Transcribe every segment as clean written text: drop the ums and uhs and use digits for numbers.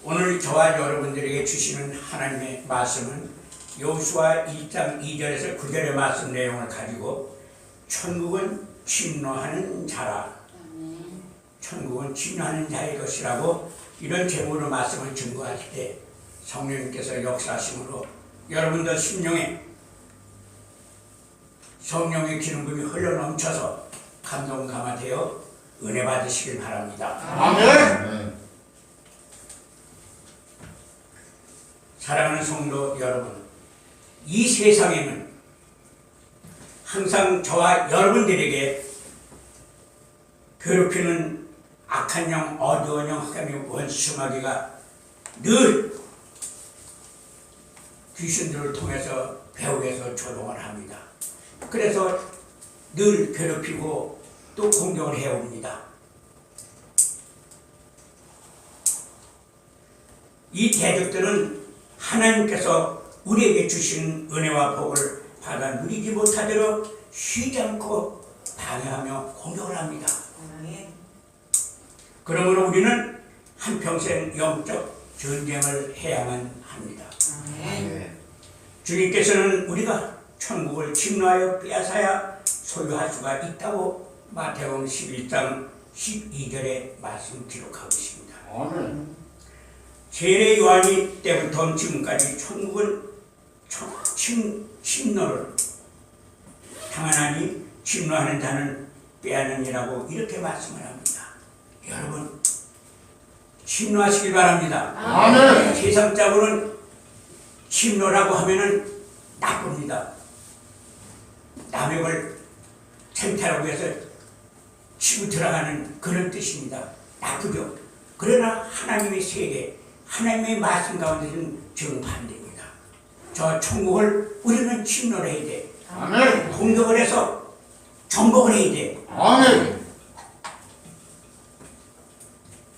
오늘 저와 여러분들에게 주시는 하나님의 말씀은 여호수아 1장 2절에서 9절의 말씀 내용을 가지고 천국은 침노하는 자라, 천국은 침노하는 자의 것이라고 이런 제목으로 말씀을 증거하실 때 성령님께서 역사하심으로 여러분들 심령에 성령의 기름붐이 흘러넘쳐서 감동감화되어 은혜 받으시길 바랍니다. 아멘. 사랑하는 성도 여러분, 이 세상에는 항상 저와 여러분들에게 괴롭히는 악한 영, 어두운 영, 흑암의 원수 마귀가 늘 귀신들을 통해서 배후에서 조종을 합니다. 그래서 늘 괴롭히고 또 공격을 해옵니다. 이 대적들은 하나님께서 우리에게 주신 은혜와 복을 받아 누리지 못하도록 쉬지 않고 방해하며 공격을 합니다. 그러므로 우리는 한평생 영적 전쟁을 해야만 합니다. 주님께서는 우리가 천국을 침노하여 빼앗아야 소유할 수가 있다고 마태복음 11장 12절의 말씀 기록하고 있습니다. 세례 요한이 때부터 지금까지 천국은 침노를 당하나니 침노하는 자는 빼앗느니라고 이렇게 말씀을 합니다. 여러분, 침노하시길 바랍니다. 아멘. 세상적으로는 침노라고 하면은 나쁩니다. 남의 걸 쟁탈하고 해서 치고 들어가는 그런 뜻입니다. 나쁘죠. 그러나 하나님의 세계, 하나님의 말씀 가운데는 정반대입니다. 저 천국을 우리는 침노를 해야 돼. 아멘. 공격을 해서 정복을 해야 돼. 아멘.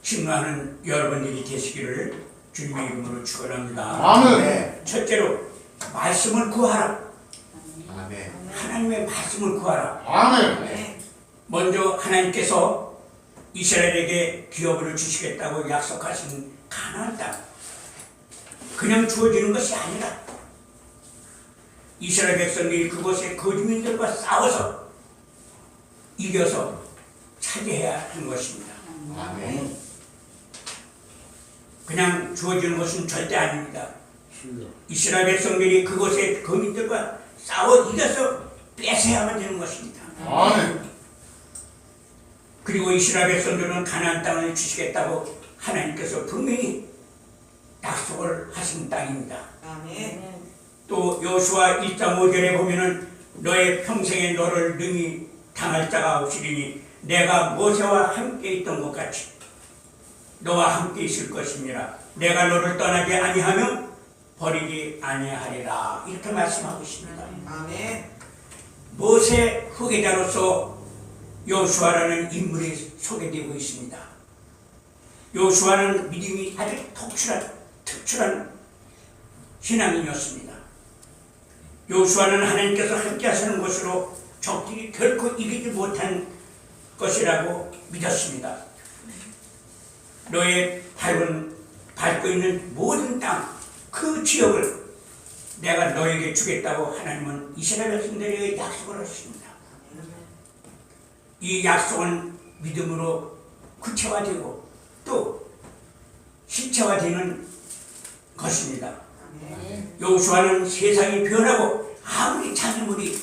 침노하는 여러분들이 되시기를 주님의 이름으로 축원합니다. 아멘. 첫째로 말씀을 구하라. 아멘. 하나님의 말씀을 구하라. 아멘. 먼저 하나님께서 이스라엘에게 기업을 주시겠다고 약속하신 가나안 땅, 그냥 주어지는 것이 아니라 이스라엘 백성들이 그곳의 거주민들과 싸워서 이겨서 차지해야 하는 것입니다. 아멘. 그냥 주어지는 것은 절대 아닙니다. 이스라엘 백성들이 그곳의 거민들과 싸워 이겨서 뺏어야만 되는 것입니다. 아멘. 그리고 이스라엘 백성들은 가나안 땅을 주시겠다고 하나님께서 분명히 약속을 하신 땅입니다. 아멘. 또 여호수아 1장 5절에 보면은 너의 평생에 너를 능히 당할 자가 없으리니 내가 모세와 함께 있던 것 같이 너와 함께 있을 것이니라. 내가 너를 떠나지 아니하며 버리지 아니하리라. 이렇게 말씀하고 있습니다. 아멘. 모세 후계자로서 여호수아라는 인물이 소개되고 있습니다. 여호수아는 믿음이 아주 특출한 신앙인이었습니다. 여호수아는 하나님께서 함께 하시는 것으로 적들이 결코 이기지 못한 것이라고 믿었습니다. 너의 밟고 있는 모든 땅, 그 지역을 내가 너에게 주겠다고 하나님은 이스라엘 백성들에게 약속을 하셨습니다. 이 약속은 믿음으로 구체화되고 또 실체화되는 것입니다. 여호수아는 세상이 변하고 아무리 장애물이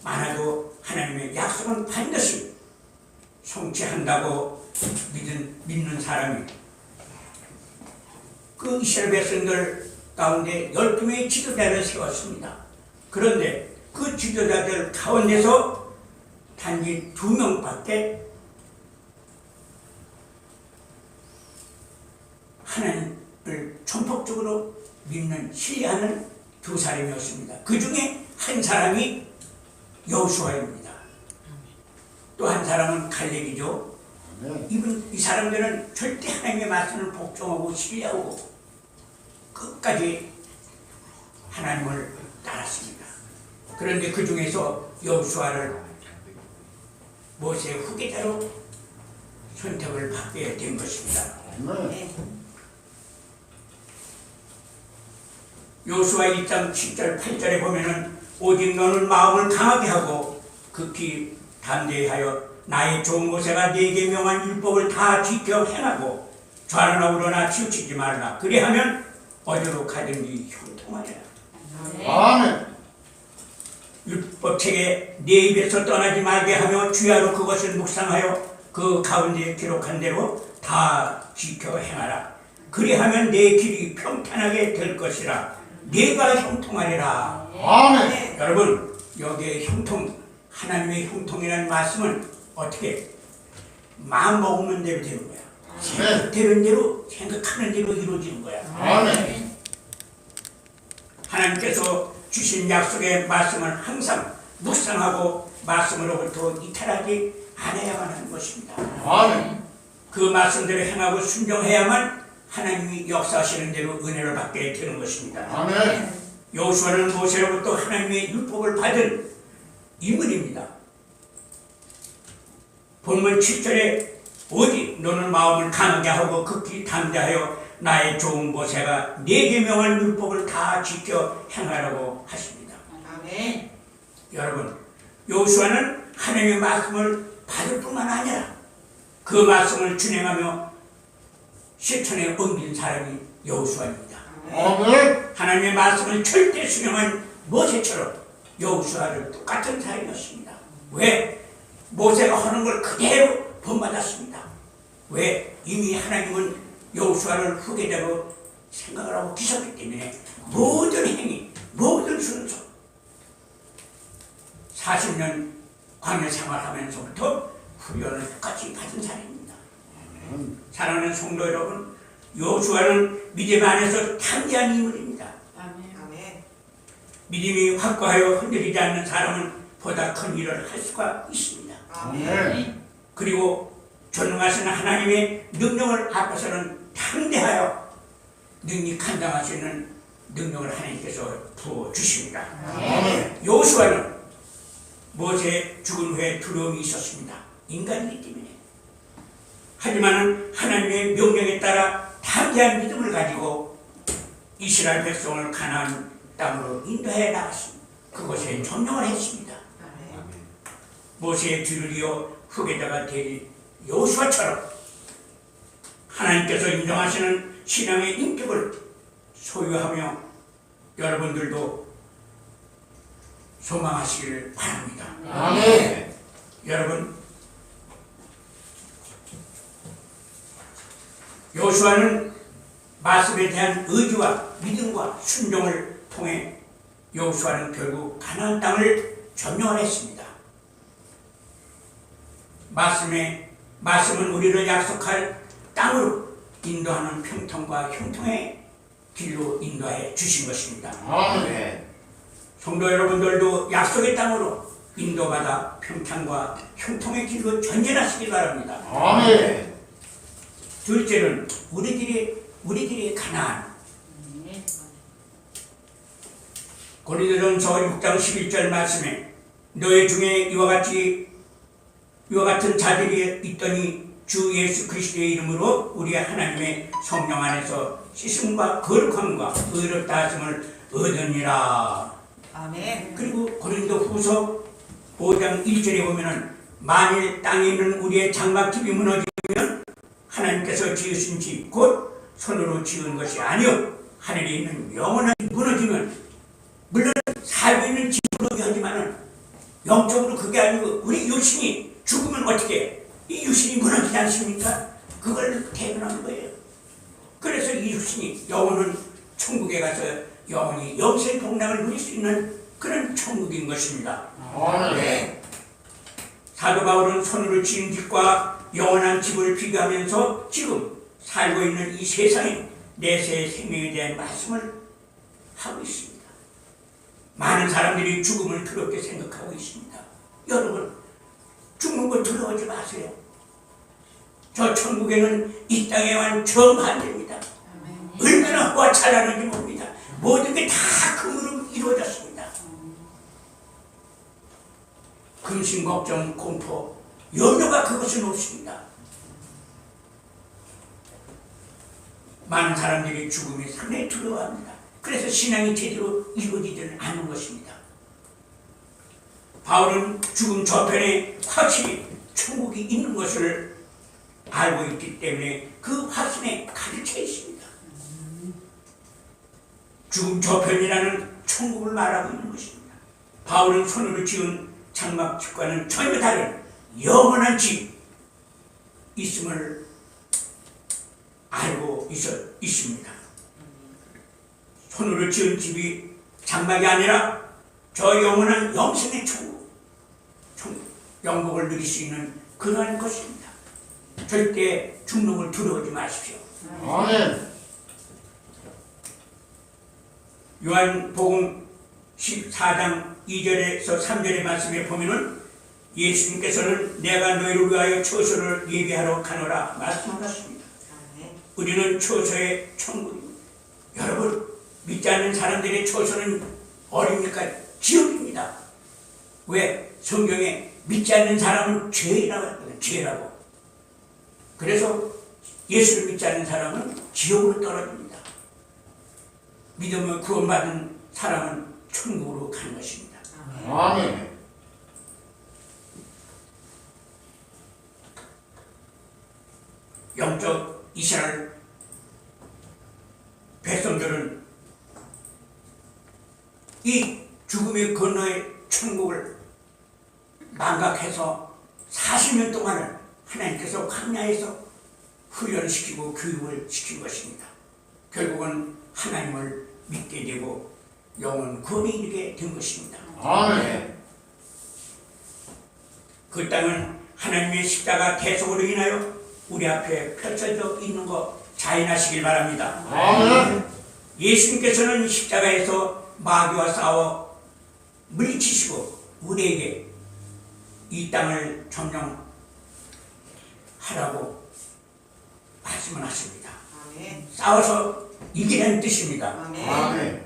많아도 하나님의 약속은 반드시 성취한다고 믿는 사람이 그 이스라엘 백성들 가운데 12명의 지도자를 세웠습니다. 그런데 그 지도자들 가운데서 단지 2명밖에 하나님을 전폭적으로 믿는, 신뢰하는 2사람이었습니다. 그 중에 한 사람이 여호수아입니다. 또 한 사람은 갈렙이죠. 이 사람들은 절대 하나님의 말씀을 복종하고 신뢰하고 끝까지 하나님을 따랐습니다. 그런데 그 중에서 여호수아를 모세 후계자로 선택을 받게 된 것입니다. 요수아 1장 7절 8절에 보면은 오직 너는 마음을 강하게 하고 극히 담대하여 나의 종 모세가 네게 명한 율법을 다 지켜 행하고 좌로나 우로나 치우치지 말라. 그리하면 어디로 가든지 형통하리라. 아멘. 율법책에 네 입에서 떠나지 말게 하며 주야로 그것을 묵상하여 그 가운데 기록한 대로 다 지켜 행하라. 그리하면 내 길이 평탄하게 될 것이라. 네가 형통하리라. 아멘. 여러분, 여기에 형통, 하나님의 형통이라는 말씀은 어떻게 마음 먹으면 대로 되는 거야. 생각되는 대로, 생각하는 대로 이루어지는 거야. 아멘. 하나님께서 주신 약속의 말씀을 항상 묵상하고 말씀으로부터 이탈하지 않아야만 하는 것입니다. 아멘. 그 말씀대로 행하고 순종해야만 하나님이 역사하시는 대로 은혜를 받게 되는 것입니다. 아멘. 여호수아는 모세로부터 하나님의 율법을 받은 인물입니다. 본문 7절에 오직 너는 마음을 강하게 하고 극히 담대하여 나의 종 모세가 네게 명한 율법을 다 지켜 행하라고 하십니다. 아멘. 여러분, 여호수아는 하나님의 말씀을 받을 뿐만 아니라 그 말씀을 준행하며 실천에 옮긴 사람이 여호수아입니다. 아멘. 하나님의 말씀을 절대 수용한 모세처럼 여호수아를 똑같은 사람이었습니다. 왜? 모세가 하는 걸 그대로 본받았습니다. 왜? 이미 하나님은 여호수아를 후계자로 생각을 하고 계셨기 때문에 모든 행위, 모든 순서 40년 광야 생활하면서부터 훈련을 똑같이 받은 사람입니다. 사랑하는 성도 여러분, 여호수아는 믿음 안에서 탄대한 인물입니다. 아멘. 믿음이 확고하여 흔들리지 않는 사람은 보다 큰 일을 할 수가 있습니다. 아멘. 그리고 전능하신 하나님의 능력을 앞에서는 당대하여 능히 감당할 수 있는 능력을 하나님께서 부어주십니다. 아멘. 여호수아는 모세 죽은 후에 두려움이 있었습니다. 인간이기 때문에. 하지만 하나님의 명령에 따라 담대한 믿음을 가지고 이스라엘 백성을 가나안 땅으로 인도해 나갔습니다. 그곳에 점령을 했습니다. 아멘. 모세의 뒤를 이어 후계자가 될 여호수아처럼 하나님께서 인정하시는 신앙의 인격을 소유하며 여러분들도 소망하시기를 바랍니다. 아멘. 여러분, 여호수아는 말씀에 대한 의지와 믿음과 순종을 통해 여호수아는 결국 가나안 땅을 점령을 했습니다. 말씀은 우리를 약속할 땅으로 인도하는 평통과 형통의 길로 인도해 주신 것입니다. 아멘. 성도 여러분들도 약속의 땅으로 인도받아 평탄과 형통의 길로 전진하시기 바랍니다. 아멘. 둘째는 우리들의 가나안. 고린도전서 6장 11절 말씀에 너희 중에 이와 같은 자들이 있더니 주 예수 그리스도의 이름으로 우리 하나님의 성령 안에서 씻음과 거룩함과 의롭다 하심을 얻으니라. 아멘. 그리고 고린도 후서 5장 1절에 보면은 만일 땅에 있는 우리의 장막집이 무너지면 하나님께서 지으신 집 곧 손으로 지은 것이 아니요 하늘에 있는 영원한 집이 무너지면 물론 살고 있는 집이 무너지지만은 영적으로 그게 아니고 우리 육신이 죽으면 어떻게 이 육신이 무너지지 않습니까? 그걸 대변하는 거예요. 그래서 이 육신이 영혼은 천국에 가서 영원히 영생 복락을 누릴 수 있는 그런 천국인 것입니다. 아멘. 사도 바울은 손으로 지은 집과 영원한 집을 비교하면서 지금 살고 있는 이 세상의 내세의 생명에 대한 말씀을 하고 있습니다. 많은 사람들이 죽음을 두렵게 생각하고 있습니다. 여러분, 죽는 거 두려워하지 마세요. 저 천국에는 이 땅에만 처음 한답니다. 얼마나 화가 잘하는지 봅니다. 모든 게 다 금으로 이루어졌습니다. 근심, 걱정, 공포, 염려가 그것은 없습니다. 많은 사람들이 죽음이 상당히 두려워합니다. 그래서 신앙이 제대로 이루어지지는 않는 것입니다. 바울은 죽음 저편에 확실히 천국이 있는 것을 알고 있기 때문에 그 확신에 가득 차 있습니다. 죽음 저편이라는 천국을 말하고 있는 것입니다. 바울은 손으로 지은 장막집과는 전혀 다른 영원한 집 있음을 알고 있습니다. 손으로 지은 집이 장막이 아니라 저 영원한 영생의 천국, 영복을 누릴 수 있는 그러한 것입니다. 절대 죽는 걸 두려워하지 마십시오. 아멘. 요한복음 14장 2절에서 3절의 말씀에 보면은 예수님께서는 내가 너희를 위하여 처소를 예비하러 가노라 말씀하셨습니다. 우리는 처소의 천국입니다. 여러분, 믿지 않는 사람들의 처소는 어딥니까? 지옥입니다. 왜? 성경에 믿지 않는 사람은 죄라고 했거든요. 죄라고. 그래서 예수를 믿지 않는 사람은 지옥으로 떨어집니다. 믿음을 구원받은 사람은 천국으로 가는 것입니다. 아멘. 영적 이스라엘 백성들은 이 죽음의 건너의 천국을 망각해서 40년 동안을 하나님께서 광야에서 훈련시키고 교육을 시킨 것입니다. 결국은 하나님을 믿게 되고 영원 구원에 이르게 된 것입니다. 아멘. 그 땅은 하나님의 십자가 대속으로 인하여 우리 앞에 펼쳐져 있는 것 자인하시길 바랍니다. 아멘. 예수님께서는 십자가에서 마귀와 싸워 물리치시고 우리에게 이 땅을 점령하라고 말씀을 하십니다. 싸워서 이기라는 뜻입니다. 아멘.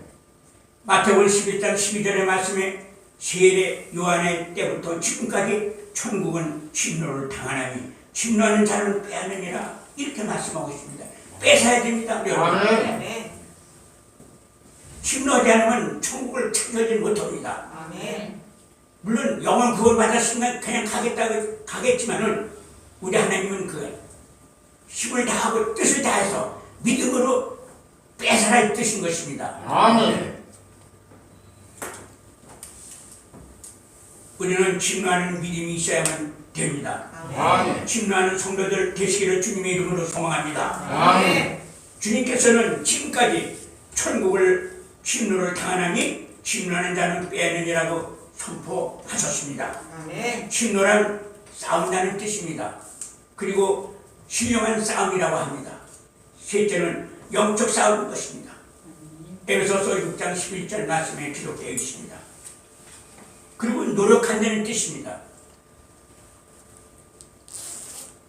마태복음 11장 12절의 말씀에 세례 요한의 때부터 지금까지 천국은 진노를 당하나니 진노하는 자는 빼앗느니라 이렇게 말씀하고 있습니다. 뺏어야 됩니다. 아멘. 진노하지 않으면 천국을 찾아오지 못합니다. 아멘. 물론 영원 구원 받았으면 그냥 가겠지만은 우리 하나님은 그 힘을 다하고 뜻을 다해서 믿음으로 뺏어라 뜻인 것입니다. 아멘. 우리는 진노하는 믿음이 있어야만 됩니다. 아멘. 진노하는 성도들 되시기를 주님의 이름으로 소망합니다. 아멘. 주님께서는 지금까지 천국을 진노를 당하나니 진노하는 자는 빼앗느니라고 선포하셨습니다. 아멘. 진노란 싸운다는 뜻입니다. 그리고 신령한 싸움이라고 합니다. 셋째는 영적 싸움인 것입니다. 에베소서 6장 11절 말씀에 기록되어 있습니다. 그리고 노력한다는 뜻입니다.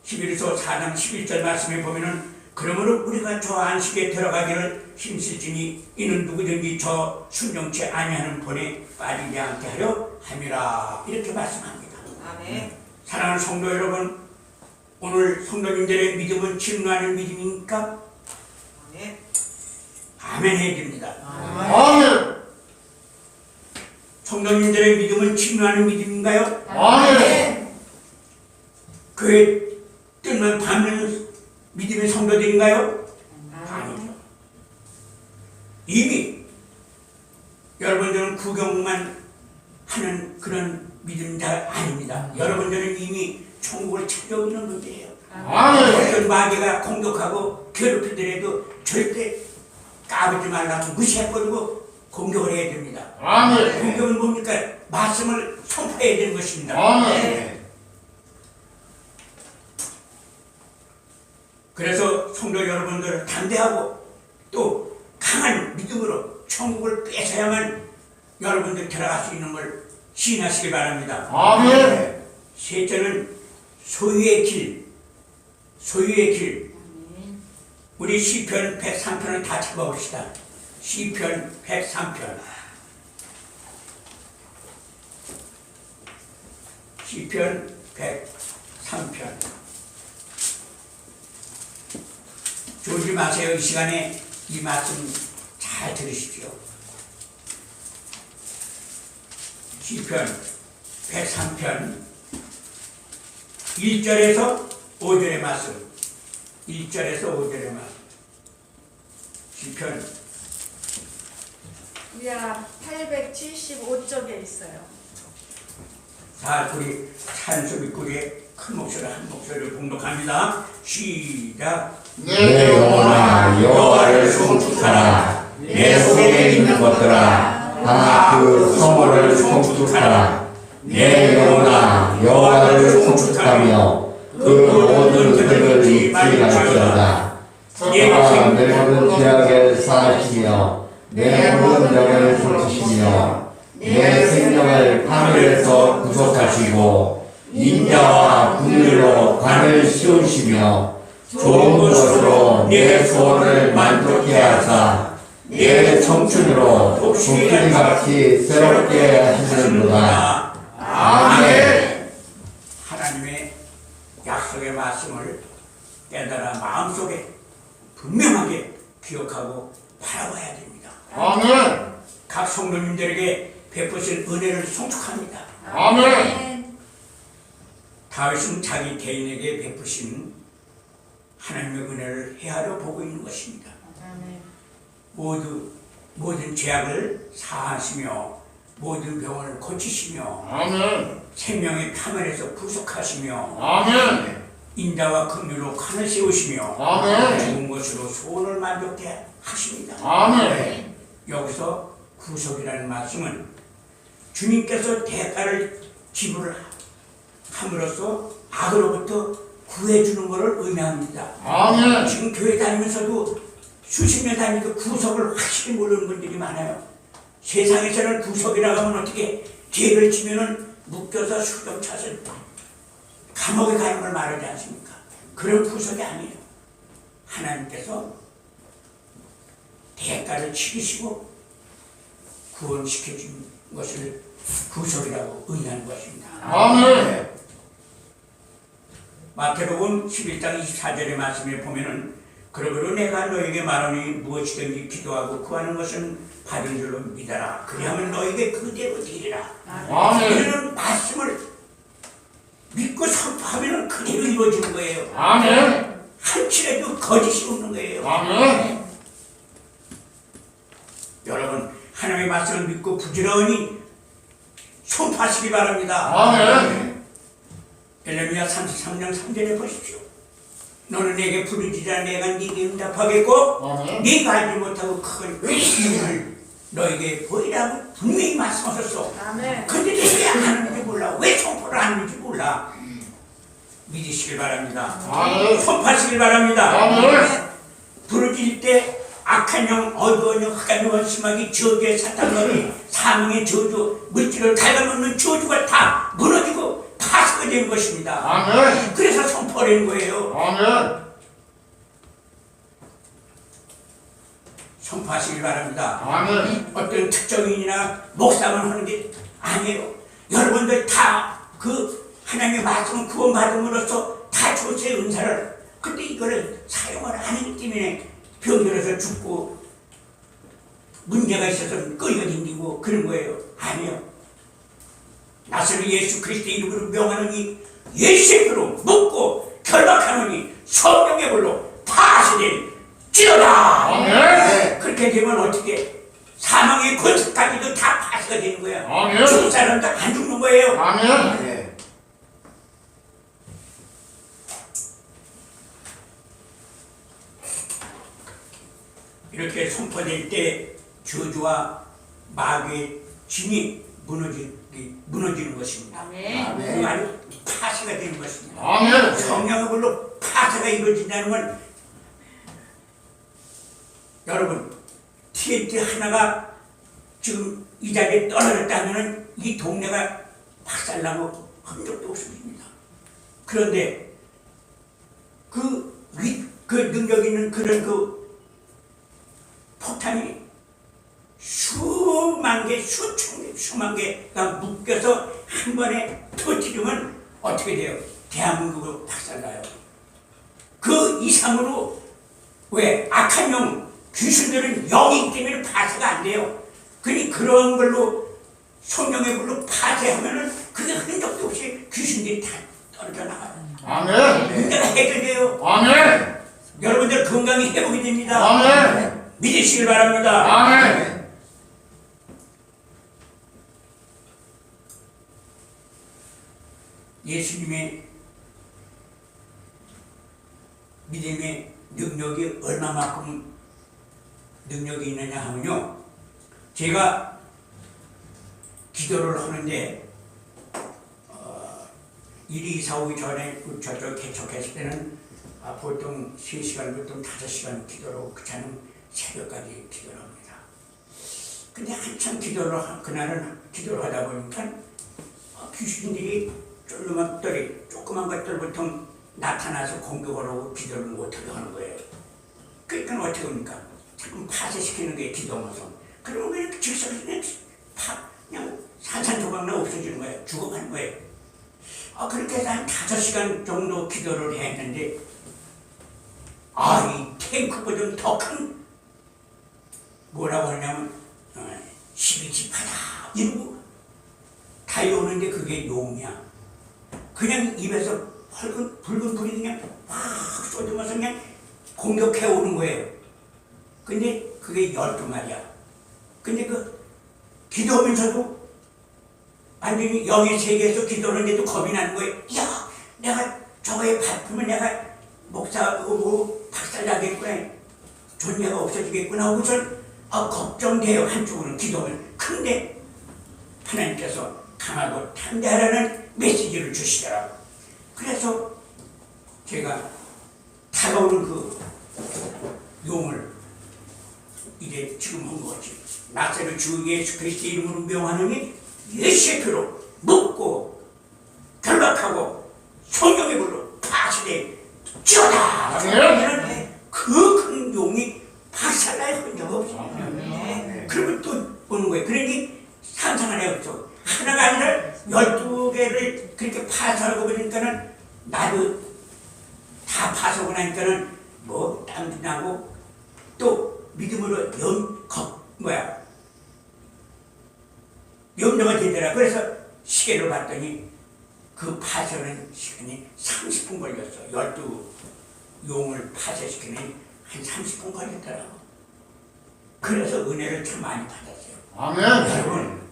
히브리서 4장 11절 말씀에 보면은 그러므로 우리가 저 안식에 들어가기를 힘쓸지니 이는 누구든지 저 순종치 아니하는 본에 빠지지 않게 하려 함이라 이렇게 말씀합니다. 아멘. 사랑하는 성도 여러분, 오늘 성도님들의 믿음은 진노하는 믿음입니까? 아멘. 아멘 해야 됩니다. 아멘. 성도님들의 믿음은 진노하는 믿음인가요? 아멘. 교회 뜻만 받는 믿음의 성도들인가요? 아니죠. 이미 여러분들은 구경만 하는 그런 믿음자 아닙니다. 여러분들은 이미 천국을 찾아오고 있는 문제예요. 아멘. 어떤 마귀가 공격하고 괴롭히더라도 절대 까불지 말라고 무시해버리고 공격을 해야 됩니다. 아멘. 공격은 뭡니까? 말씀을 선포해야 되는 것입니다. 아멘. 그래서 성도 여러분들 담대하고 또 강한 믿음으로 천국을 뺏어야만 여러분들 들어갈 수 있는 걸 시인하시기 바랍니다. 아멘. 셋째는 소유의 길. 소유의 길. 우리 시편 103편을 다 잡아봅시다. 시편 103편. 시편 103편. 졸지 마세요. 이 시간에 이 말씀 잘 잘 들으십시오. 시편 103편 1절에서 5절의 말씀. 1절에서 5절의 말씀. 시편 위아 875쪽에 있어요. 자, 우리 찬송이꾼의 큰 목소리 한 목소리를 봉독합니다. 시작. 내 영혼아 여호와를 송축하라. 내 속에 있는 것들아 다 그 성호를 송축하라. 내 영혼아 여호와를 송축하며 그 모든 그들을 잊지말지어다. 저가 내 모든 죄악을 사하시며 내 모든 영을 고치시며 내 생명을 하늘에서 구속하시고 인자와 긍휼로 관을 씌우시며 좋은 것으로 내 소원을 만족케 하사 내 청춘으로 독수리같이 새롭게 하시는구나. 아멘. 하나님의 약속의 말씀을 깨달아 마음속에 분명하게 기억하고 바라봐야 됩니다. 아멘. 각 성도님들에게 베푸신 은혜를 송축합니다. 아멘. 다윗은 자기 개인에게 베푸신 하나님의 은혜를 헤아려 보고 있는 것입니다. 모든 죄악을 사하시며 모든 병을 고치시며 아멘. 생명의 파멸에서 구속하시며 아멘. 인자와 긍휼로 관을 세우시며 아멘. 좋은 것으로 소원을 만족케 하십니다. 아멘. 여기서 구속이라는 말씀은 주님께서 대가를 지불함으로써 악으로부터 구해주는 것을 의미합니다. 아멘. 지금 교회 다니면서도 수십 년 다니면서 구속을 확실히 모르는 분들이 많아요. 세상에서는 구속이라고 하면 어떻게 죄를 지면은 묶여서 수정 차서 감옥에 가는 걸 말하지 않습니까? 그런 구속이 아니에요. 하나님께서 대가를 치르시고 구원시켜 준 것을 구속이라고 의미하는 것입니다. 아멘. 마태복음 11장 24절의 말씀에 보면은 그러므로 내가 너에게 말하니 무엇이든지 기도하고 구하는 것은 받은 줄로 믿어라. 그리하면 너에게 그대로 되리라. 아멘. 이런 말씀을 믿고 선포하면 그대로 이루어지는 거예요. 아멘. 한치라도 거짓이 없는 거예요. 아멘. 여러분 하나님의 말씀을 믿고 부지런히 선포하시기 바랍니다. 아멘. 에레미야 33장 3절에 보십시오. 너는 내게 부르짖으라 내가 네게 응답하겠고 아멘. 네가 알지 못하고 큰 의심을 너에게 보이라고 분명히 말씀하셨어. 아멘. 근데 왜 안 하는지 몰라. 왜 선포를 안 하는지 몰라. 믿으시길 바랍니다. 아멘. 선포하시길 바랍니다. 아멘. 부르짖을 때 악한 영, 어두운 영, 흑암 영은 심하게 저주의 사탄놀이, 사망의 저주, 물질을 갉아먹는 저주가 다 무너지고 파수가 되는 것입니다. 아멘. 그래서 선포하는 거예요. 아멘. 선포하시길 바랍니다. 아멘. 어떤 특정인이나 목사만 하는 게 아니에요. 여러분들 다 그 하나님의 말씀을 구원받음으로써 다 조세의 은사를, 근데 이거를 사용을 안 하기 때문에 병들어서 죽고 문제가 있어서 끌려 다니고 그런 거예요. 아니요. 나서는 예수 그리스도의 이름으로 명하노니 예수의 피로 먹고 결박하노니 성령의 불로 파쇄될지어다. 아멘. 그렇게 되면 어떻게 사망의 권세까지도 다 파쇄가 되는 거야. 아멘. 죽은 사람도 안 죽는 거예요. 아멘. 이렇게 선포될 때 저주와 마귀의 진이 무너지는 것입니다. 아멘. 아주 파쇄가 되는 것입니다. 아멘. 성령의 불로 파쇄가 이루어진다는 건 여러분 TNT 하나가 지금 이 자리에 떨어졌다면 이 동네가 박살나고 흔적도 없습니다. 그런데 그 능력 있는 그런 폭탄이 수만 개, 수천 개, 수만 개가 묶여서 한 번에 터뜨리면 어떻게 돼요? 대한민국으로 박살나요. 그 이상으로 왜 악한 영, 귀신들은 영이기 때문에 파쇄가 안 돼요. 그러니 그런 걸로 성령의 불로 파쇄하면은 그게 흔적도 없이 귀신들이 다 떨어져 나가요. 아멘. 문제가 해결돼요. 아멘. 여러분들 건강이 회복이 됩니다. 아멘. 믿으시길 바랍니다. 아멘. 예수님의 믿음의 능력이 얼마만큼 능력이 있느냐 하면요, 제가 기도를 하는데 1, 2, 4, 5 전에 저쪽 개척했을 때는 보통 3시간부터 5시간 기도를 하고 그 차는 새벽까지 기도를 합니다. 근데 한참 그날은 기도를 하다 보니까 귀신들이 조그만 것들부터 나타나서 공격을 하고 기도를 못하게 하는 거예요. 그러니까 어떻게 합니까? 자꾸 파쇄시키는 게 기도하면서. 그러면 그냥 즉석에서 그냥 산산조각나 없어지는 거예요. 죽어가는 거예요. 그렇게 해서 한 5시간 정도 기도를 했는데, 이 탱크보다 더 큰, 뭐라고 하냐면, 12지파다. 이러고 달려오는데 그게 용이야. 그냥 입에서 붉은 불이 그냥 확 쏟으면서 그냥 공격해 오는 거예요. 근데 그게 12마리야. 근데 기도하면서도 완전히 영의 세계에서 기도하는데도 겁이 나는 거예요. 야, 내가 저거에 밟히면 내가 목사고 박살나겠구나. 존재가 없어지겠구나 하고 걱정돼요. 한쪽으로는 기도하면. 근데 하나님께서 강하고 담대하라는 메시지를 주시더라고요. 그래서 제가 다가오는 그 용을 이제 지금 한 거지. 나사렛 주 예수 그리스도의 이름으로 명하노니 예수의 피로 묻고 결박하고 성령의 불로 파쇄되 지어다. 그러면 그 큰 용이 박살날 흔적 없어요. 그러면 또 오는 거예요. 그러니 상상을 해보죠. 하나가 아니라 12개를 그렇게 파쇄하고 그러니까는 나도 다 파쇄하고 나니까는 뭐 땀도 나고 또 믿음으로 염려가 되더라. 그래서 시계를 봤더니 그 파쇄하는 시간이 30분 걸렸어. 12용을 파쇄시키는 한 30분 걸렸더라고. 그래서 은혜를 참 많이 받았어요. 아멘. 여러분,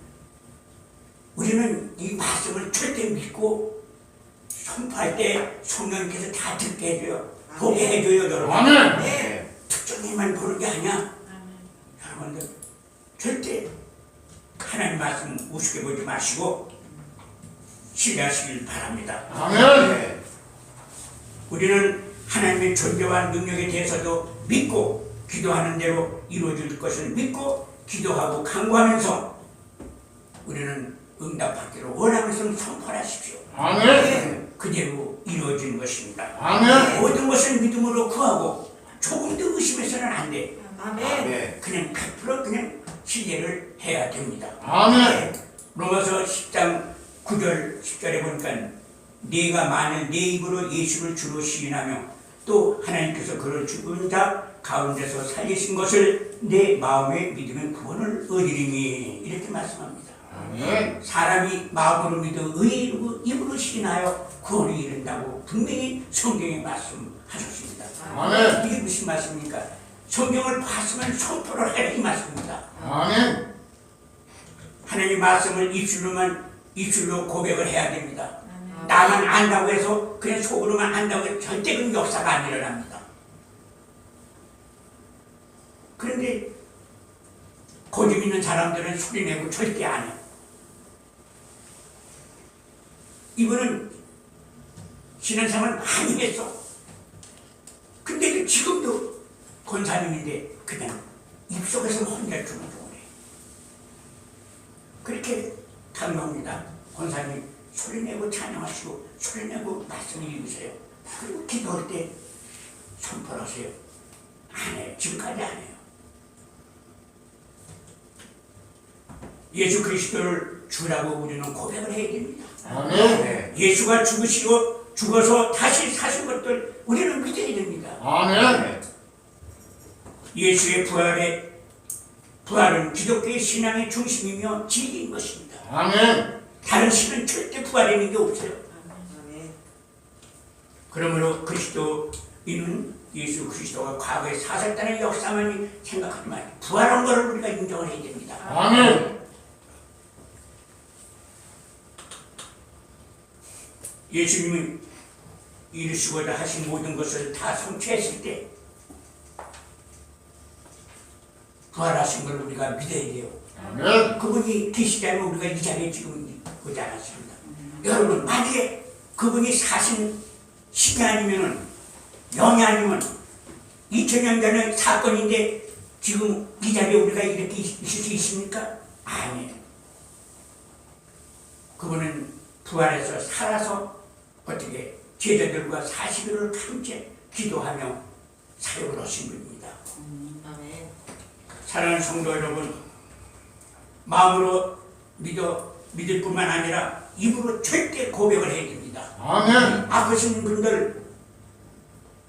우리는 이 말씀을 절대 믿고 선포할 때 성령님께서 다 듣게 해줘요. 보게 해줘요, 여러분. 아멘. 특정히만 보는 게 아니야. 여러분들 절대 하나님 말씀 우습게 보지 마시고 신뢰하시길 바랍니다. 아멘. 우리는 하나님의 존재와 능력에 대해서도 믿고 기도하는 대로 이루어질 것을 믿고 기도하고 간구하면서 우리는 응답받기를 원하면서 선포하십시오. 아멘. 그대로 이루어지는 것입니다. 아멘. 모든 것을 믿음으로 구하고 조금도 의심해서는 안 돼. 아멘. 그냥 100% 그냥 신뢰를 해야 됩니다. 아멘. 로마서 10장 9절 10절에 보니까 네가 만일 네 입으로 예수를 주로 시인하며 또 하나님께서 그를 죽은 자 가운데서 살리신 것을 내 마음에 믿으면 구원을 얻으리니 이렇게 말씀합니다. 아멘. 사람이 마음으로 믿어 의에 이르고 입으로 시인하여 구원을 이룬다고 분명히 성경에 말씀하셨습니다. 아멘. 이게 무슨 말씀입니까? 성경을 봤으면 선포를 해야 이 말씀입니다. 아멘. 하나님 말씀을 입술로 고백을 해야 됩니다. 나만 안다고 해서 그냥 속으로만 안다고 해서 절대 그 역사가 안 일어납니다. 그런데 고집 있는 사람들은 소리내고 절대 안 해요. 이분은 신앙생활 많이 했어. 근데 지금도 권사님인데 그냥 입속에서 혼자 주는 거예요. 그렇게 강요합니다. 권사님 소리내고 찬양하시고 소리내고 말씀 읽으세요. 그리고 기도할 때 선포를 하세요. 안 해요. 지금까지 안 해요. 예수 그리스도를 주라고 우리는 고백을 해야 됩니다. 아멘. 예수가 죽어서 다시 사신 것들 우리는 믿어야 됩니다. 아멘. 예수의 부활은 기독교의 신앙의 중심이며 진리인 것입니다. 아멘. 다른 신은 절대 부활하는 게 없어요. 아멘. 그러므로 그리스도인은 예수 그리스도가 과거에 사셨다는 역사만 생각하지 말고 부활한 것을 우리가 인정을 해야 됩니다. 아멘. 예수님이 이루시고자 하신 모든 것을 다 성취했을 때 부활하신 걸 우리가 믿어야 돼요. 아멘. 그분이 계시지 않으면 우리가 이 자리에 지금 오지 않았습니다. 여러분, 만약에 그분이 사신 신이 아니면은 영이 아니면 2000년 전의 사건인데 지금 이 자리에 우리가 이렇게 있을 수 있습니까? 아니에요. 그분은 부활해서 살아서 어떻게 제자들과 40일을 함께 기도하며 사역을 하신 분입니다. 아멘. 사랑하는 성도 여러분, 마음으로 믿을 뿐만 아니라 입으로 절대 고백을 해야 됩니다. 아멘. 아프신 분들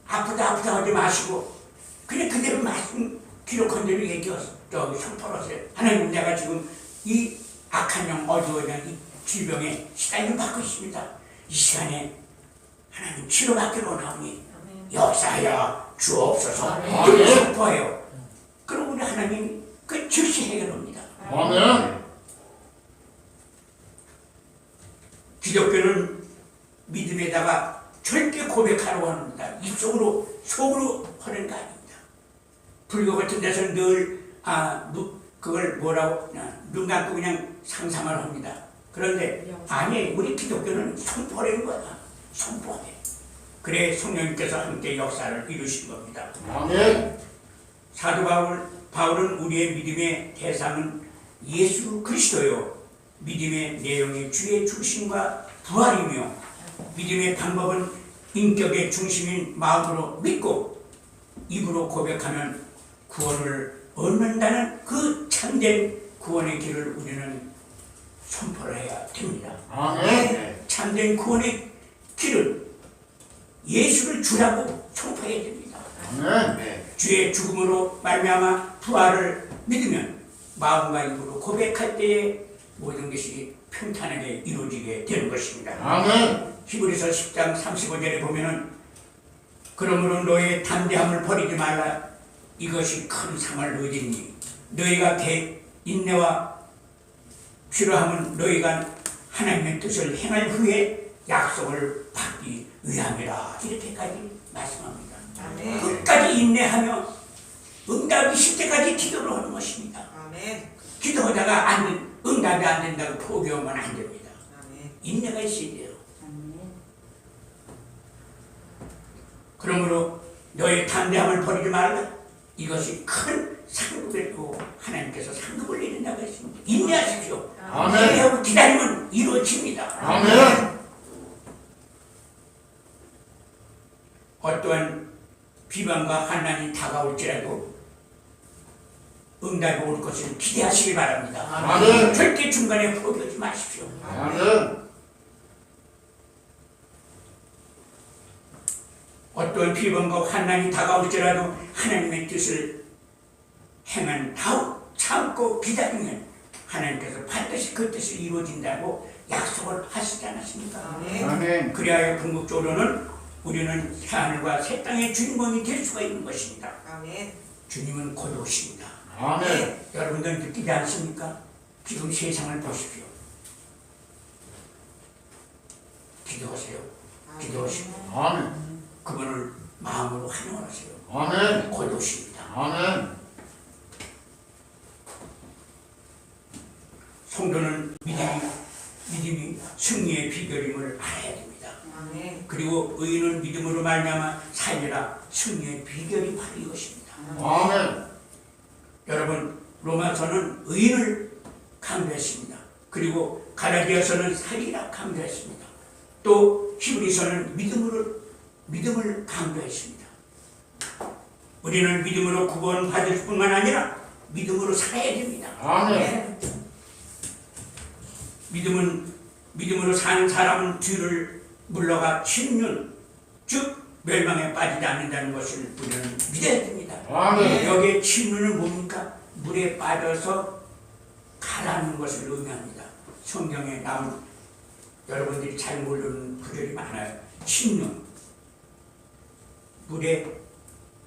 아프다 하지 마시고 그냥 그대로 말씀 기록한 대로 선포를 하세요. 하나님, 내가 지금 이 악한 영, 어두워진 이 질병에 시달림 받고 있습니다. 이 시간에 하나님 치료받기로 나오니 역사하여 주옵소서. 그렇게 선포해요. 그럼 우리 하나님 그 즉시 해결합니다. 아멘. 기독교는 믿음에다가 절대 고백하라고 합니다. 입속으로 속으로 하는 거 아닙니다. 불교 같은 데서는 늘 그걸 뭐라고 눈 감고 그냥 상상을 합니다. 그런데 아니, 우리 기독교는 선포하는 거다. 선포해. 그래 성령님께서 함께 역사를 이루신 겁니다. 아멘. 사도 바울은 우리의 믿음의 대상은 예수 그리스도요, 믿음의 내용이 주의 중심과 부활이며 믿음의 방법은 인격의 중심인 마음으로 믿고 입으로 고백하면 구원을 얻는다는 그 참된 구원의 길을 우리는 선포를 해야 됩니다. 아멘. 참된 구원의 길은 예수를 주라고 선포해야 됩니다. 아멘. 주의 죽음으로 말미암아 부활을 믿으면 마음과 입으로 고백할 때에 모든 것이 평탄하게 이루어지게 되는 것입니다. 아멘. 히브리서 10장 35절에 보면은 그러므로 너의 담대함을 버리지 말라. 이것이 큰 상을 얻으니 너희가 인내와 필요함은 너희가 하나님의 뜻을 행할 후에 약속을 받기 위함이라. 이렇게까지 말씀합니다. 아멘. 끝까지 인내하며 응답이 있을 때까지 기도를 하는 것입니다. 아멘. 기도하다가 응답이 안 된다고 포기하면 안 됩니다. 아멘. 인내가 있어야 돼요. 그러므로 너의 담대함을 버리지 말라. 이것이 큰 상급이고 하나님께서 상급을 내린다고 했습니다. 인내하십시오. 아멘. 인내하고 기다리면 이루어집니다. 아멘. 어떠한 비방과 환난이 다가올지라도 응답이 올 것을 기대하시기 바랍니다. 아멘. 절대 중간에 포기하지 마십시오. 아멘. 어떤 비방과 환난이 다가올지라도 하나님의 뜻을 행한다고 참고 기다리면 하나님께서 반드시 그 뜻이 이루어진다고 약속을 하시지 않았습니까? 아멘. 아멘. 그리하여 궁극적으로는 우리는 새하늘과 새 땅의 주인공이 될 수가 있는 것입니다. 아멘. 주님은 곧 오십니다. 아멘. 여러분들 느끼지 않습니까? 지금 세상을 보십시오. 기도하세요. 기도하시고 아멘. 그분을 마음으로 환영하세요. 아멘. 곧 오십니다. 아멘. 성도는 믿음이 승리의 비결임을 알아야 됩니다. 아멘. 그리고 의인은 믿음으로 말미암아 살리라. 승리의 비결이 바로 이것입니다. 아멘. 여러분, 로마서는 의인을 강조했습니다. 그리고 갈라디아서는 살리라 강조했습니다. 또 히브리서는 믿음을 강조했습니다. 우리는 믿음으로 구원받을 뿐만 아니라 믿음으로 살아야 됩니다. 아멘. 믿음으로 사는 사람은 뒤를 물러가 10년, 즉 멸망에 빠지지 않는다는 것을 우리는 믿어야 됩니다. 아멘. 여기에 침문은 뭡니까? 물에 빠져서 가라는 것을 의미합니다. 성경에 나온 여러분들이 잘 모르는 구절이 많아요. 침문, 물에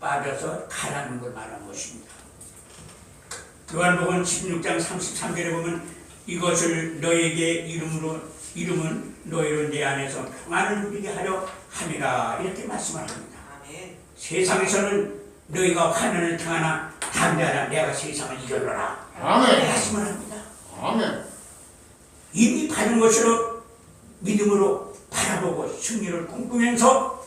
빠져서 가라는 걸 말하는 것입니다. 요한복음 16장 33절에 보면 이것을 너에게 이름은 너희로 내 안에서 평안을 누리게 하려 함이라 이렇게 말씀을 합니다. 아멘. 세상에서는 너희가 환난을 당하나 담대하라 내가 세상을 이겨노라 아멘. 말씀을 합니다. 아멘. 이미 받은 것으로 믿음으로 바라보고 승리를 꿈꾸면서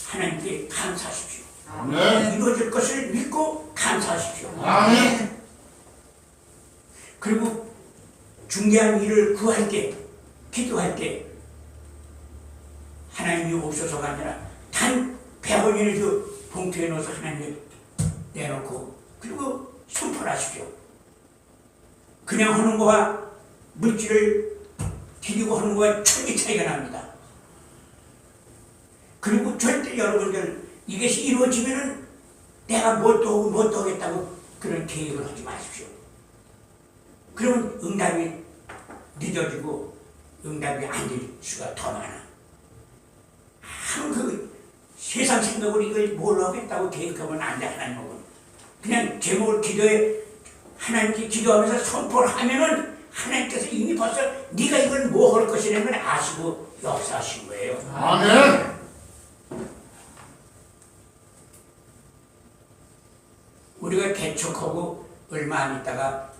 하나님께 감사하십시오. 아멘. 이루어질 것을 믿고 감사하십시오. 아멘. 그리고 중대한 일을 구할 때, 기도할 때 하나님이 옵소서가 아니라 단 100원이라도 봉투에 넣어서 하나님께 내놓고 그리고 선포하십시오. 그냥 하는 거와 물질을 드리고 하는 거와 천지 차이가 납니다. 그리고 절대 여러분들 이것이 이루어지면은 내가 못 하겠다고 그런 계획을 하지 마십시오. 그러면 응답이 늦어지고 응답이 안 될 수가 더 많아. 그 세상 생각으로 이걸 뭘 하겠다고 계획하면 안 돼. 하나님은 그냥 제목을 기도해 하나님께 기도하면서 선포를 하면은 하나님께서 이미 벌써 네가 이걸 뭐 할 것이라는 걸 아시고 역사하신 거예요. 아멘. 우리가 개척하고 얼마 안 있다가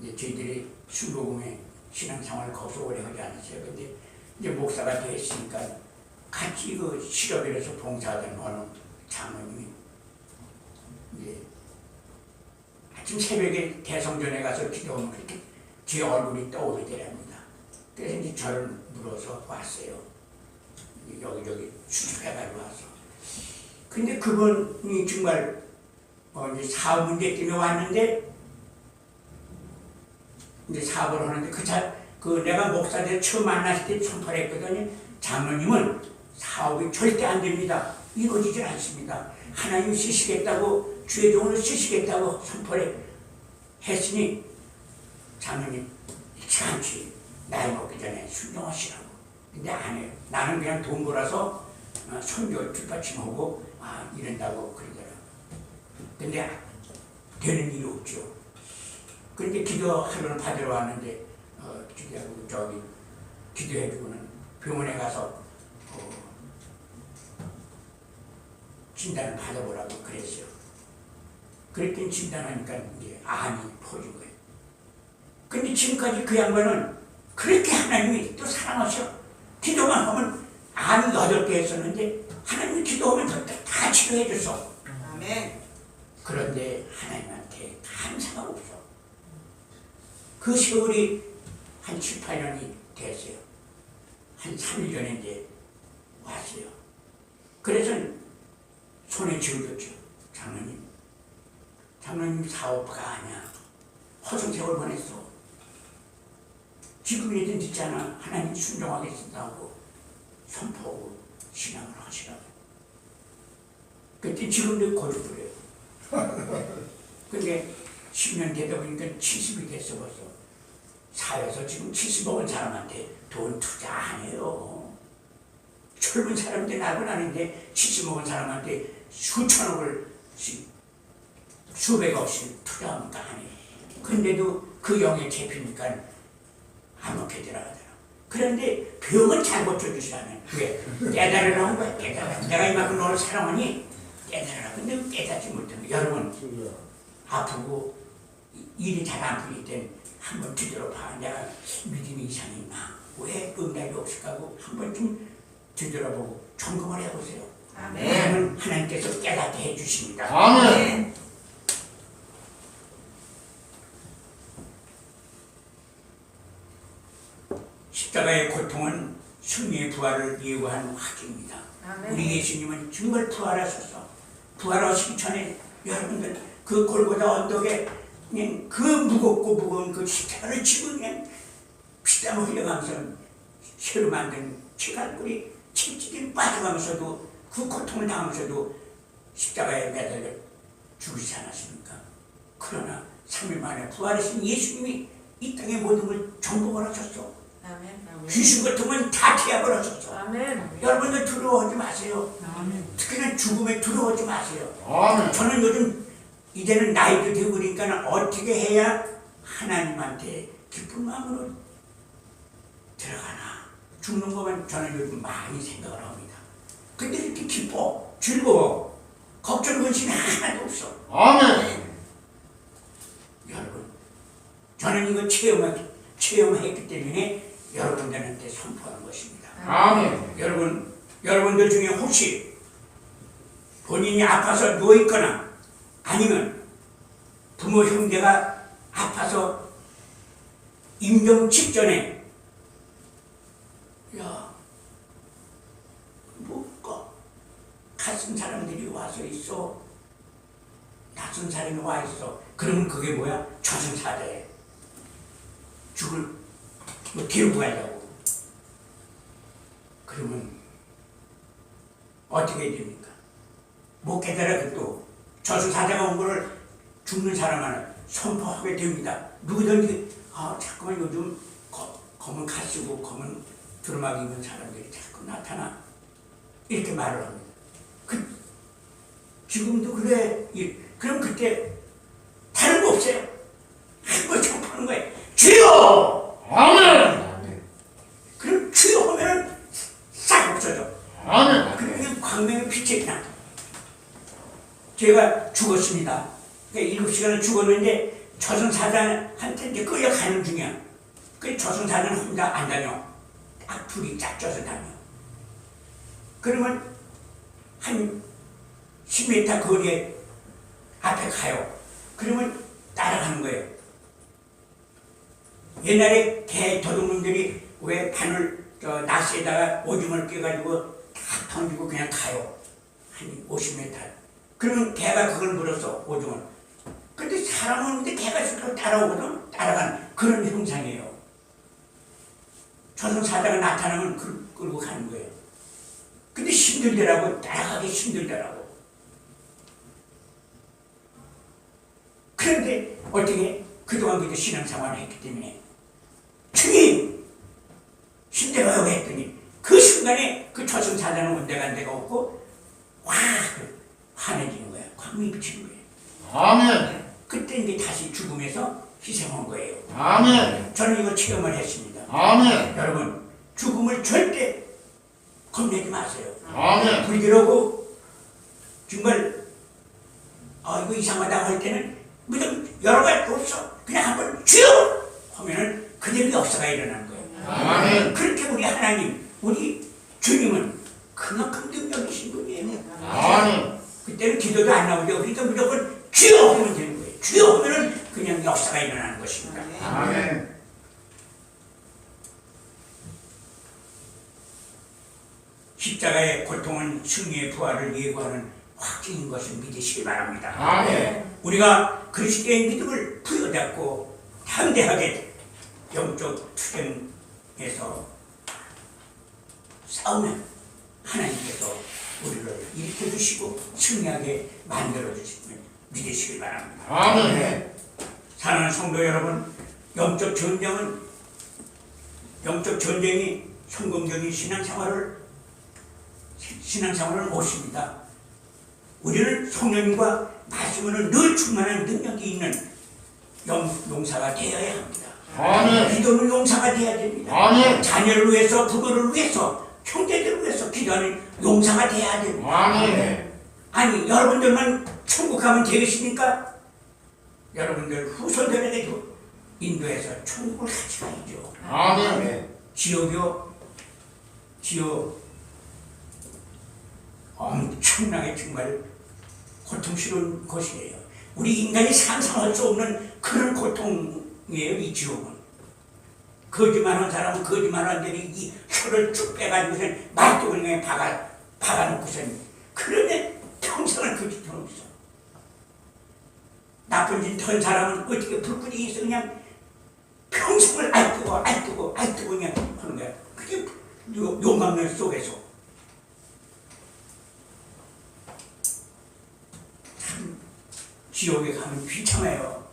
이제 저희들이 순복음의 신앙생활을 거기서 오래 하지 않았어요. 근데 이제 목사가 됐으니까 같이 그 실업일에서 봉사하던 어느 장로님이 이제 아침 새벽에 대성전에 가서 기도하면 그렇게 제 얼굴이 떠오르더랍니다. 그래서 이제 저를 물어서 왔어요. 여기저기 수집해가지고 와서. 근데 그분이 정말 이제 사업 문제 때문에 왔는데 이제 사업을 하는데 그 내가 목사들 처음 만났을 때 선포를 했거든요. 장로님은 사업이 절대 안 됩니다. 이루어지질 않습니다. 하나님 쓰시겠다고 주의 종을 쓰시겠다고 선포를 했으니 장로님 일찌감치 나이 먹기 전에 순종하시라고. 근데 안 해요. 나는 그냥 돈 벌어서 선교 뒷받침하고 이런다고 그러더라고요. 근데 되는 일이 없죠. 그런데 기도하러 받으러 왔는데 저기 기도해주고는 병원에 가서 진단을 받아보라고 그랬어요. 그랬더니 진단하니까 이제 암이 퍼진 거예요. 근데 지금까지 그 양반은 그렇게 하나님이 또 사랑하셔. 기도만 하면 암이 8개 했었는데 하나님이 기도하면 다 치료해 줬어. 아멘. 그런데 하나님한테 감사가 없어. 그 세월이 한 7, 8년이 됐어요. 한 3일 전에 이제 왔어요. 그래서 손에 쥐어줬죠. 장로님 사업가 아니야. 허송세월 보냈어. 지금이라도 늦잖아. 하나님 순종하겠다고 선포하고 신앙을 하시라고. 그때 지금도 고집부려요. 근데 10년 되다 보니까 70이 됐어 벌써. 사회에서 지금 70 먹은 사람한테 돈 투자 안 해요. 젊은 사람들 나고 나는데 70 먹은 사람한테 수천억을 수백억씩 투자하니까 안 해. 근데도 그 영에 잡히니까 안 먹게 들어가더라. 그런데 병은 잘 고쳐주시라면 왜? 깨달으라는 거야. 깨달아. 내가 이만큼 너를 사랑하니 깨달아라. 근데 깨닫지 못하면 여러분 아프고 일이 잘 안 풀릴 땐 한번 뒤돌아봐. 내가 믿음이 이상했나? 왜 응답이 없을까 하고 한 번쯤 뒤돌아보고 점검을 해보세요. 아멘. 하나님께서 깨닫게 해주십니다. 아멘. 십자가의 고통은 승리의 부활을 예고하는 확증입니다. 우리 예수님은 정말 부활하셔서 부활하시기 전에 여러분들 그 골고다 언덕에 그냥 그 무겁고 무거운 그 십자가를 지고 그냥 피땀을 흘려가면서 새로 만든 치갈꿀이 채찍이 빠져가면서도 그 고통을 당하면서도 십자가에 매달려 죽으시지 않았습니까? 그러나 3일 만에 부활하신 예수님이 이 땅의 모든 걸 정복을 하셨어. 아멘. 귀신 같은 건 다 제압을 하셨어. 아멘. 여러분들 두려워하지 마세요. 아멘. 특히나 죽음에 두려워하지 마세요. 아멘. 저는 요즘 이제는 나이도 되고 그러니까 어떻게 해야 하나님한테 기쁜 마음으로 들어가나. 죽는 것만 저는 요즘 많이 생각을 합니다. 근데 이렇게 기뻐, 즐거워, 걱정, 근심이 하나도 없어. 아멘. 여러분, 저는 이거 체험했기 때문에 여러분들한테 선포하는 것입니다. 아멘. 여러분들 중에 혹시 본인이 아파서 누워있거나 아니면 부모 형제가 아파서 임종 직전에 같은 사람들이 와서 있어. 낯선 사람이 와 있어. 그러면 그게 뭐야? 저승사자에 죽을 데리고 가려고. 그러면 어떻게 됩니까? 못 깨달아 또 저승사자가 온 거를 죽는 사람은 선포하게 됩니다. 누구든지 자꾸만 요즘 검은 가 쓰고 검은 두루마기 입은 사람들이 자꾸 나타나. 이렇게 말을 합니다. 지금도 그래. 그럼 그때 다른 거 없어요. 한 번 정포하는 거예요. 주여! 아멘. 그럼 주여 하면은 싹 없어져. 아멘. 그러면 광명의 빛이 나. 제가 죽었습니다. 그러니까 7시간을 죽었는데 저승사자한테 이제 끌려가는 중이야. 그 저승사자는 혼자 안 다녀. 딱 둘이 짝져서 다녀. 그러면 한 10m 거리에 앞에 가요. 그러면 따라가는 거예요. 옛날에 개 도둑놈들이 왜 바늘 낚시에다가 오줌을 깨가지고 탁 던지고 그냥 가요. 한 50m. 그러면 개가 그걸 물었어, 오줌을. 근데 사람은 근데 개가 실컷 따라오거든. 따라가는 그런 형상이에요. 저승사자가 나타나면 끌고 가는 거예요. 근데 힘들더라고. 따라가기 힘들더라고. 그런데 어떻게 그동안 그저 신앙생활을 했기 때문에 주님 힘들어요 했더니 그 순간에 그 저승사자는 온데간 데가 없고 환해지는 거야. 광명이 비치는 거예요. 아멘. 그때 이제 다시 죽음에서 희생한 거예요. 아멘. 저는 이거 체험을 했습니다. 아멘. 여러분 죽음을 절대 겁내지 마세요. 아멘. 불길하고 정말 이거 이상하다고 할 때는 무슨 여러 가지 없어. 그냥 한번 주여 하면은 그대로 역사가 일어나는 거예요. 아멘. 그렇게 우리 하나님, 우리 주님은 그만큼 능력이신 분이에요. 아멘. 그때는 기도도 안 나오죠. 그러니까 무조건 주여 하면 되는 거예요. 주여 하면은 그냥 역사가 일어나는 것입니다. 아멘. 십자가의 고통은 승리의 부활을 예고하는 확증인 것을 믿으시기 바랍니다. 아멘. 우리가 그리스도의 믿음을 부여잡고 담대하게 영적 투쟁에서 싸우면 하나님께서 우리를 일으켜 주시고 승리하게 만들어 주시면 믿으시기 바랍니다. 아멘. 사랑하는 성도 여러분, 영적 전쟁이 성공적인 신앙생활을 모십니다. 우리는 성령님과 말씀으로 늘 충만한 능력이 있는 용사가 되어야 합니다. 아멘. 기도는 용사가 되어야 됩니다. 아멘. 자녀를 위해서, 부부를 위해서, 형제들을 위해서 기도하는 용사가 되어야 됩니다. 아멘. 아니, 여러분들만 천국 가면 되겠습니까? 여러분들 후손들에게도 인도해서 천국을 같이 가야죠. 아멘. 지옥 엄청나게 정말 고통스러운 곳이에요. 우리 인간이 상상할 수 없는 그런 고통이에요. 이 지옥은. 거짓말한 사람은 거짓말한 대로 이 혀를 쭉 빼가지고서 말뚝을 박아놓고선 그러면 평생을 거짓할 없어. 나쁜 짓 한 사람은 어떻게 불끈이 있어 그냥 평생을 앓고 그냥 하는 거야. 그게 용광로 속에서. 지옥에 가면 비참해요.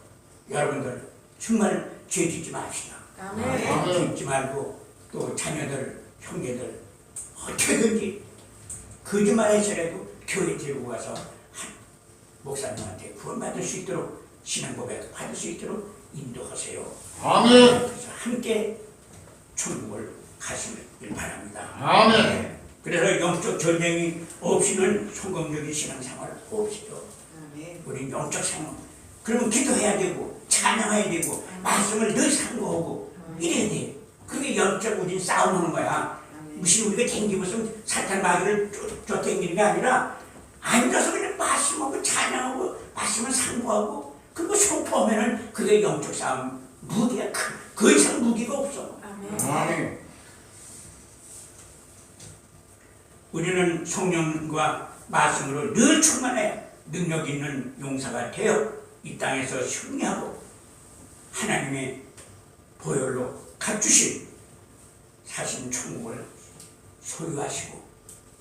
여러분들 정말 죄 짓지 맙시다. 아멘. 짓지 말고 또 자녀들, 형제들 어떻게든지 거짓말해서라도 교회 데리고 가서 목사님한테 구원받을 수 있도록 신앙 고백 받을 수 있도록 인도하세요. 아멘. 그래서 함께 천국을 가시길 바랍니다. 아멘. 그래서 영적 전쟁이 없이는 성공적인 신앙생활 없이도 아멘. 우리 영적 생활 그러면 기도해야 되고 찬양해야 되고 말씀을 늘 상고하고 이래야 돼. 그게 영적 우린 싸움하는 거야. 무슨 우리가 댕기면서 사탄 마귀를 쫓아댕기는 게 아니라 앉아서 그냥 말씀하고 찬양하고 말씀을 상고하고 그리고 선포하면은 그게 영적 싸움 무기야. 그 이상 무기가 없어. 아멘. 아멘. 우리는 성령과 말씀으로 늘 충만해 능력 있는 용사가 되어 이 땅에서 승리하고 하나님의 보혈로 갖추신 사신 천국을 소유하시고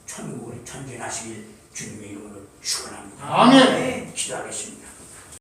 천국을 전진하시길 주님의 이름으로 축원합니다. 아멘. 기도하겠습니다.